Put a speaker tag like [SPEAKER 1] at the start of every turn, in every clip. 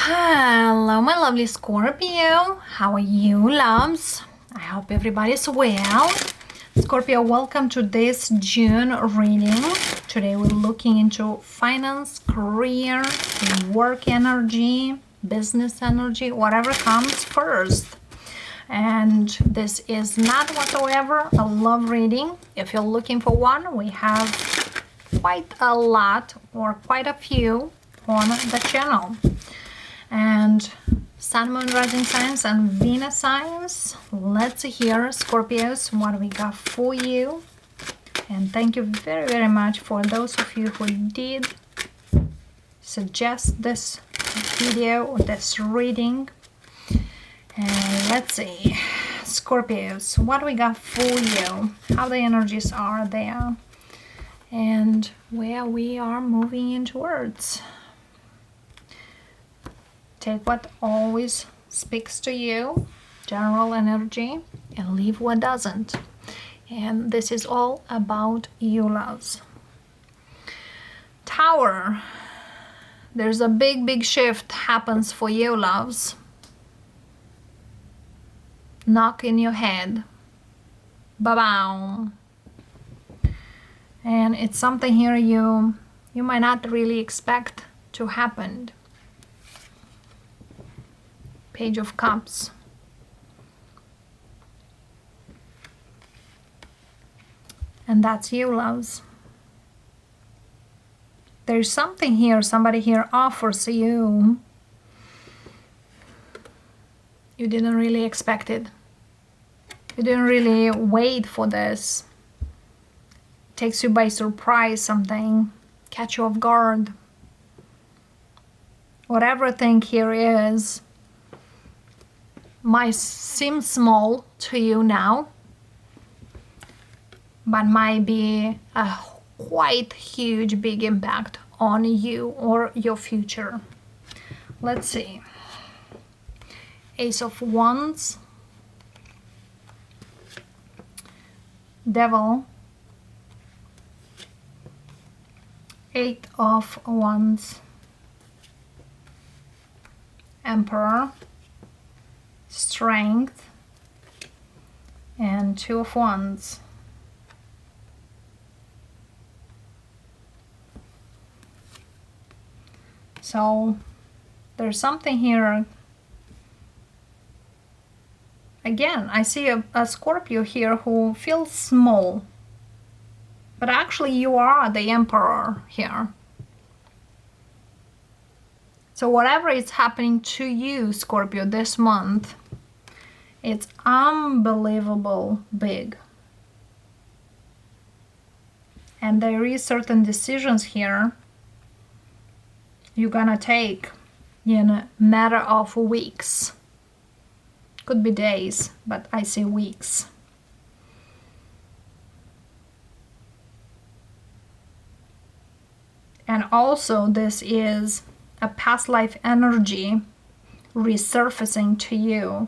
[SPEAKER 1] Hello, my lovely Scorpio. How are you, loves? I hope everybody's well. Scorpio, welcome to this June reading. Today we're looking into finance, career, work energy, business energy, whatever comes first. And this is not whatsoever a love reading. If you're looking for one, we have quite a lot or quite a few on the channel. And Sun, Moon, Rising signs and Venus signs. Let's hear, Scorpios, what we got for you. And thank you very, very much for those of you who did suggest this video or this reading. And let's see, Scorpios, what we got for you, how the energies are there, and where we are moving in towards. Take what always speaks to you, general energy, and leave what doesn't. And this is all about you, loves. Tower, there's a big shift happens for you, loves. Knock in your head. Ba-bow. And it's something here you might not really expect to happen. Page of Cups. And that's you, loves. There's something here, somebody here offers you. You didn't really expect it. You didn't really wait for this. Takes you by surprise, something. Catch you off guard. Whatever thing here is, might seem small to you now, but might be a quite huge, big impact on you or your future. Let's see. Ace of Wands, Devil, Eight of Wands, Emperor, Strength, and Two of Wands. So there's something here. Again, I see a Scorpio here who feels small, but actually you are the Emperor here. So whatever is happening to you, Scorpio, this month, it's unbelievable big. And there is certain decisions here you're gonna take in a matter of weeks. Could be days, but I say weeks. And also this is a past life energy resurfacing to you.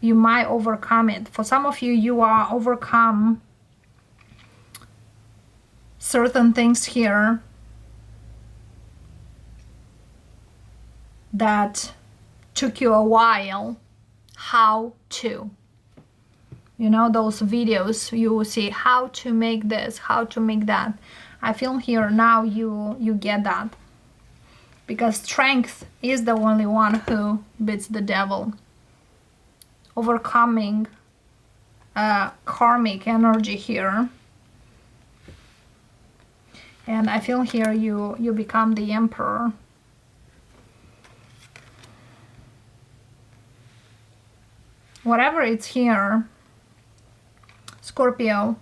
[SPEAKER 1] You might overcome it. For some of you, you are overcome certain things here that took you a while. How to, you know, those videos you will see how to make this, how to make that. I feel here now you get that, because strength is the only one who beats the devil. Overcoming karmic energy here, and I feel here you become the Emperor. Whatever it's here, Scorpio,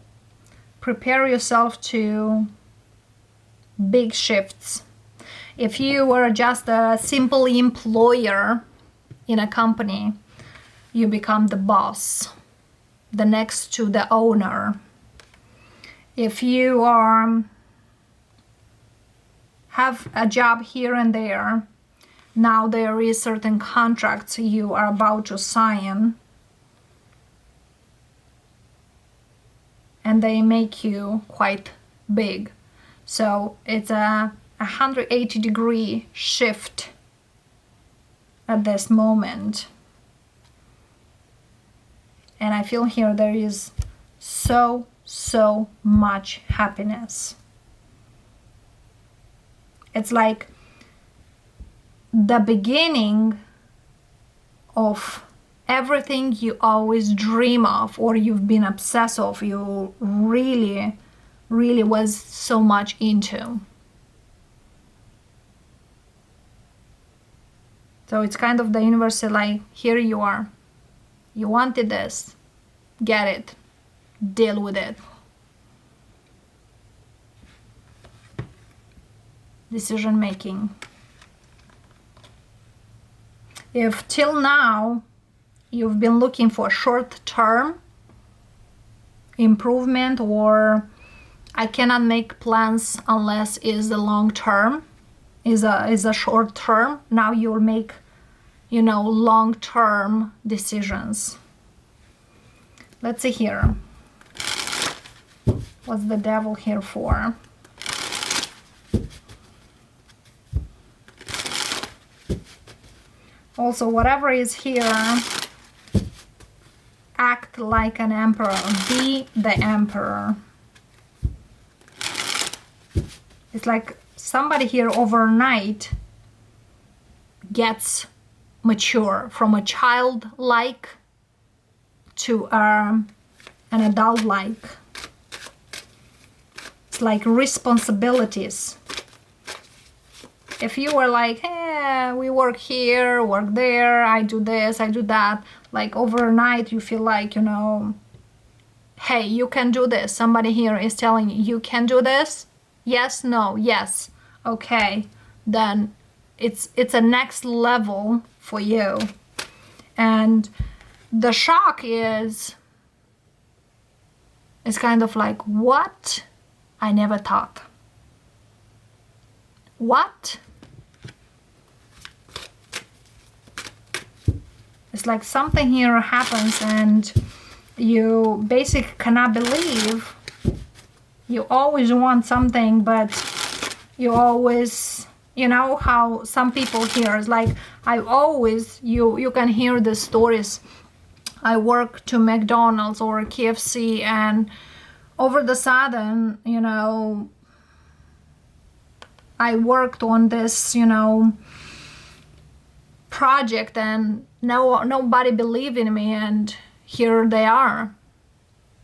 [SPEAKER 1] prepare yourself to big shifts. If you were just a simple employer in a company, you become the boss, the next to the owner. If you have a job here and there, now there is certain contracts you are about to sign, and they make you quite big. So it's a 180-degree shift at this moment. And I feel here there is so much happiness. It's like the beginning of everything you always dream of or you've been obsessed of, you really was so much into. So it's kind of the universe like, here you are. You wanted this. Get it. Deal with it. Decision making. If till now you've been looking for short-term improvement, or I cannot make plans unless is the long-term, is a short-term, now you'll make, you know, long-term decisions. Let's see here. What's the devil here for? Also, whatever is here, act like an emperor. Be the emperor. It's like somebody here overnight gets mature from a child-like to an adult-like. It's like responsibilities. If you were like, hey, we work here, work there, I do this, I do that, like overnight you feel like, you know, hey, you can do this. Somebody here is telling you, you can do this? Yes, no, yes. Okay, then it's a next level for you. And the shock is, it's kind of like, what? I never thought. What? It's like something here happens and you basically cannot believe. You always want something, but you always, you know how some people here is like, I always, you can hear the stories. I work to McDonald's or KFC, and over the sudden, you know, I worked on this, you know, project and nobody believed in me, and here they are.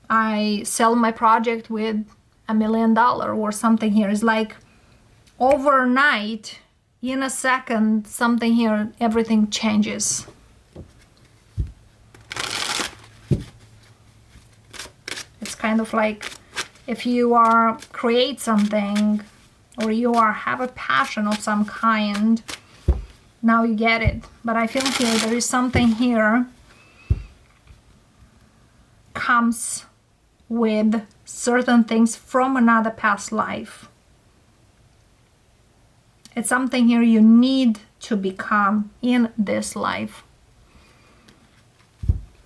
[SPEAKER 1] I sell my project with $1 million or something here. It's like overnight, in a second, something here, everything changes. It's kind of like if you are create something or you are have a passion of some kind, now you get it. But I feel here there is something here comes with certain things from another past life. It's something here you need to become in this life.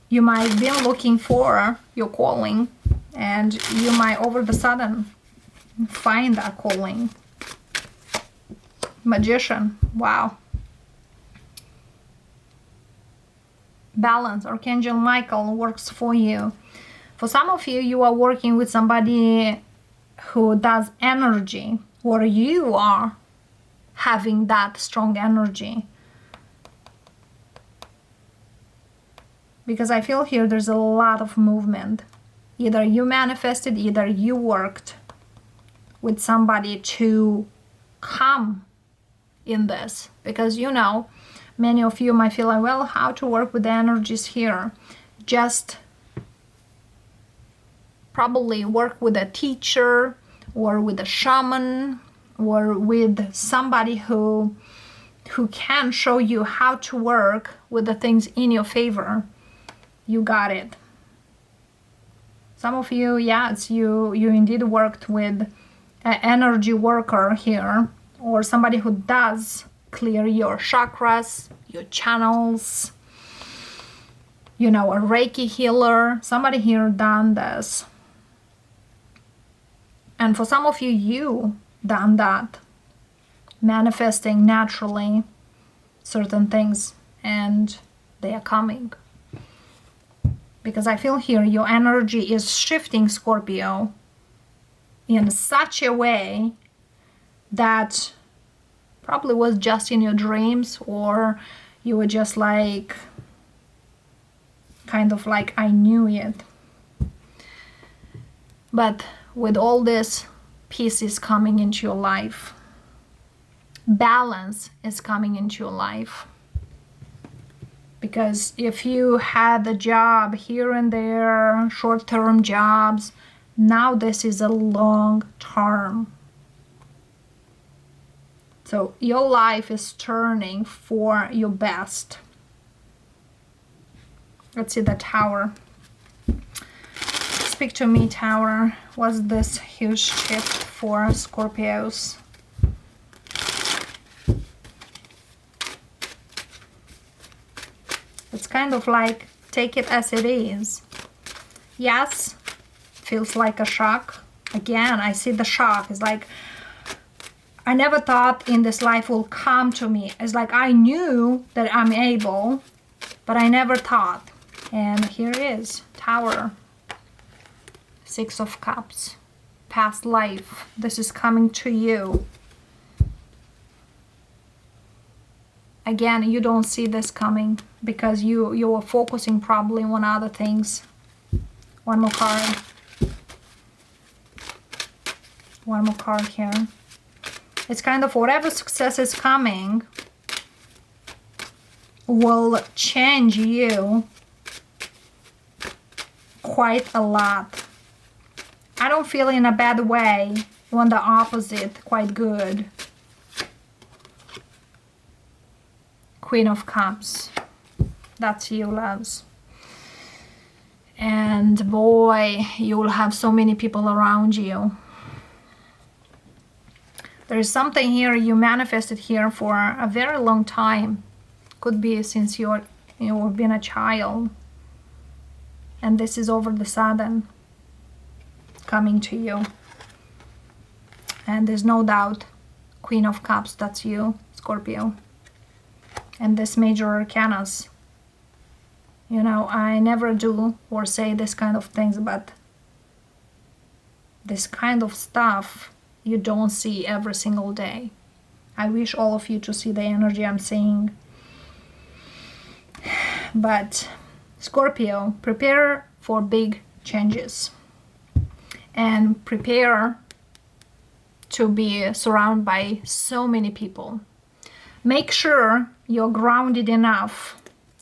[SPEAKER 1] You might be looking for your calling, and you might over the sudden find that calling. Magician, wow. Balance, Archangel Michael works for you. For some of you, you are working with somebody who does energy, or you are having that strong energy. Because I feel here there's a lot of movement. Either you manifested, either you worked with somebody to come in this. Because, you know, many of you might feel like, well, how to work with the energies here? Just probably work with a teacher or with a shaman or with somebody who can show you how to work with the things in your favor. You got it. Some of you, yeah, it's you indeed worked with an energy worker here, or somebody who does clear your chakras, your channels, you know, a Reiki healer. Somebody here done this. And for some of you, you done that, manifesting naturally certain things. and they are coming. Because I feel here your energy is shifting, Scorpio, in such a way that probably was just in your dreams, or you were just like, kind of like, I knew it. But with all this, peace is coming into your life. Balance is coming into your life. Because if you had a job here and there, short-term jobs, now this is a long-term. So your life is turning for your best. Let's see the Tower. Speak to me, Tower. What's this huge shift for Scorpios? It's kind of like, take it as it is. Yes, feels like a shock. Again, I see the shock. It's like, I never thought in this life will come to me. It's like I knew that I'm able, but I never thought. And here it is, Tower. 6 of Cups. Past life. This is coming to you. Again, you don't see this coming because you are focusing probably on other things. One more card. One more card here. It's kind of whatever success is coming will change you quite a lot. I don't feel in a bad way. On the opposite, quite good. Queen of Cups. That's you, loves. And boy, you will have so many people around you. There is something here you manifested here for a very long time. Could be since you've been a child. And this is over the sudden coming to you. And there's no doubt, Queen of Cups, that's you, Scorpio. And this major arcanas. You know, I never do or say this kind of things, but this kind of stuff you don't see every single day. I wish all of you to see the energy I'm seeing. But Scorpio, prepare for big changes. And prepare to be surrounded by so many people. Make sure you're grounded enough,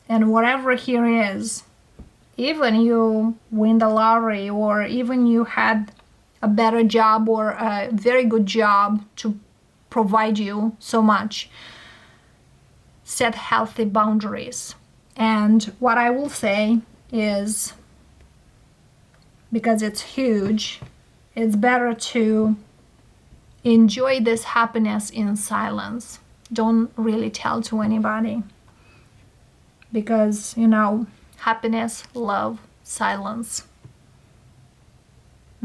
[SPEAKER 1] and whatever here is, even you win the lottery, or even you had a better job or a very good job to provide you so much, set healthy boundaries. And what I will say is, because it's huge, it's better to enjoy this happiness in silence. Don't really tell to anybody, because, you know, happiness, love, silence.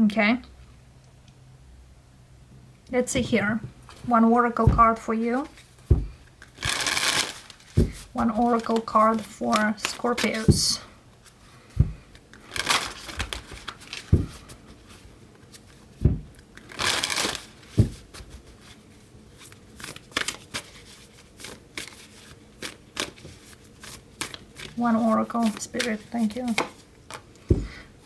[SPEAKER 1] Okay, let's see here. One oracle card for you. One oracle card for Scorpios. One oracle, Spirit, thank you.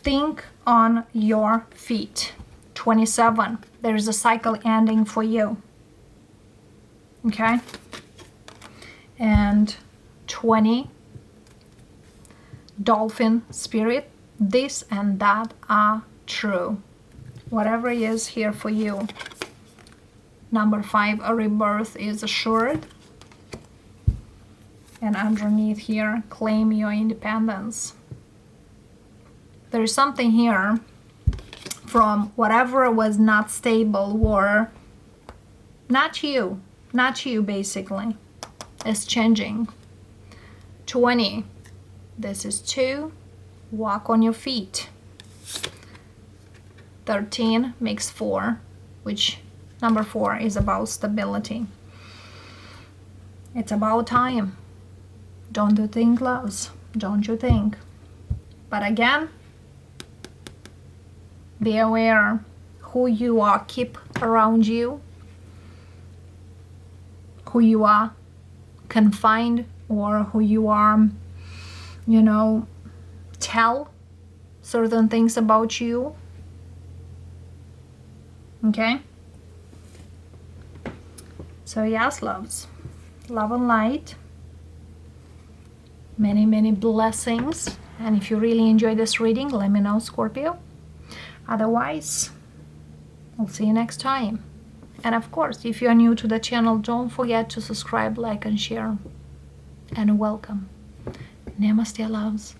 [SPEAKER 1] Think on your feet. 27. There is a cycle ending for you. Okay? And 20. Dolphin, Spirit. This and that are true. Whatever is here for you. Number 5, a rebirth is assured. And underneath here, claim your independence. There is something here from whatever was not stable, or not you basically, is changing. 20, this is 2, walk on your feet. 13 makes 4, which number 4 is about stability. It's about time. Don't you think, loves? Don't you think? But again, be aware who you are keep around you, who you are confined, or who you are, tell certain things about you. Okay? So yes, loves, love and light, many, many blessings. And if you really enjoy this reading, let me know, Scorpio. Otherwise, I'll see you next time. And of course, if you are new to the channel, don't forget to subscribe, like, and share. And welcome. Namaste, loves.